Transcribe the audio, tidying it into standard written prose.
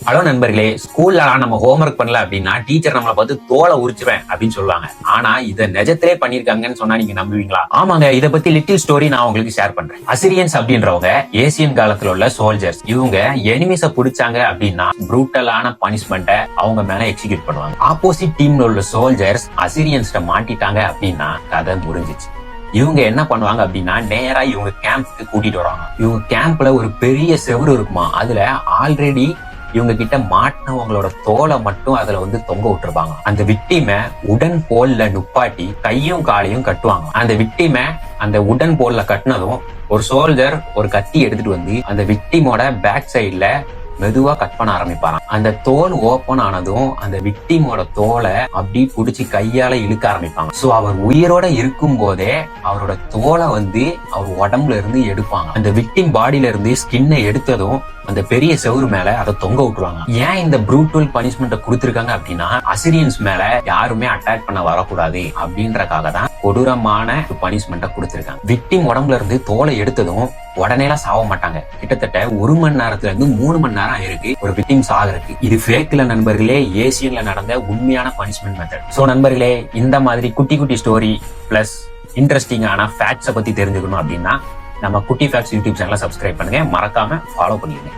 Hello நண்பர்களே, ஸ்கூல்ல நம்ம ஹோம்ஒர்க் பண்ணல அப்படின்னா டீச்சர் நம்மளை பார்த்து தோலை உரிச்சுவேன் அப்படின்னு சொல்லுவாங்க. ஆனா இதை நிஜத்திலே பண்ணிருக்காங்கன்னு சொன்னா நீங்க நம்புவீங்களா? ஆமாங்க, இதை பத்தி லிட்டில் ஸ்டோரி நான் உங்களுக்கு ஷேர் பண்றேன். அசிரியன்ஸ் அப்படின்றவங்க ஏசியன் காலத்துல உள்ள சோல்ஜர்ஸ். இவங்க எனிமிஸ பிடிச்சாங்க அப்படின்னா ப்ரூட்டலான பனிஷ்மெண்ட்டை அவங்க மேல எக்ஸிக்யூட் பண்ணுவாங்க. ஆப்போசிட் டீம்ல உள்ள சோல்ஜர்ஸ் அசிரியன்ஸ்ட மாட்டிட்டாங்க அப்படின்னா கதை முடிஞ்சிச்சு. இவங்க என்ன பண்ணுவாங்க அப்படின்னா நேரா இவங்க கேம்ப்க்கு கூட்டிட்டு வருவாங்க. இவங்க கேம்ப்ல ஒரு பெரிய செவுரு இருக்குமா, அதுல ஆல்ரெடி இவங்க கிட்ட மாட்டினவங்களோட தோலை மட்டும் அதுல தொங்க விட்டுருப்பாங்க. அந்த விக்டிமை உடன் போல்ல நுப்பாட்டி கையும் காலையும் கட்டுவாங்க. அந்த விக்டிமை அந்த உடன் போல்ல கட்டினதும் ஒரு சோல்ஜர் ஒரு கத்தி எடுத்துட்டு வந்து அந்த விக்டிமோட பேக் சைட்ல மெதுவா கட் பண்ண ஆரம்பிப்பாராம். அந்த தோல் ஓபன் ஆனதும் அந்த விக்டிமோட தோலை அப்படி புடிச்சு கையால இழுக்க ஆரம்பிப்பாங்க. சோ அவர் உயிரோட இருக்கும் போதே அவரோட தோலை அவர் உடம்புல இருந்து எடுப்பாங்க. அந்த விக்டிம் பாடியில இருந்து ஸ்கின்னை எடுத்ததும் அந்த பெரிய செவுரு மேல அதை தொங்க விட்டுருவாங்க. ஏன் இந்த ப்ரூட்டல் பனிஷ்மெண்ட்டை கொடுத்திருக்காங்க அப்படின்னா அசிரியன்ஸ் மேல யாருமே அட்டாக் பண்ண வரக்கூடாது அப்படின்றக்காக தான் கொடூரமான பனிஷ்மெண்ட்டை கொடுத்திருக்காங்க. விக்டிம் உடம்புல இருந்து தோலை எடுத்ததும் உடனேலாம் சாவ மாட்டாங்க. கிட்டத்தட்ட 1 மணி நேரத்துல இருந்து 3 மணி நேரம் ஆயிருக்கு ஒரு விக்டிம் சாகிறதுக்கு. இது ஃபேக்ல நண்பர்களே, ஏசியன்ல நடந்த உண்மையான பனிஷ்மெண்ட் மெத்தட். சோ நண்பர்களே, இந்த மாதிரி குட்டி குட்டி ஸ்டோரி பிளஸ் இன்ட்ரெஸ்டிங்கான ஃபேக்ட்ஸை பத்தி தெரிஞ்சுக்கணும் அப்படின்னா நம்ம குட்டி ஃபேக்ட்ஸ் யூடியூப் சேனலை சப்ஸ்கிரைப் பண்ணுங்க, மறக்காம ஃபாலோ பண்ணிடுங்க.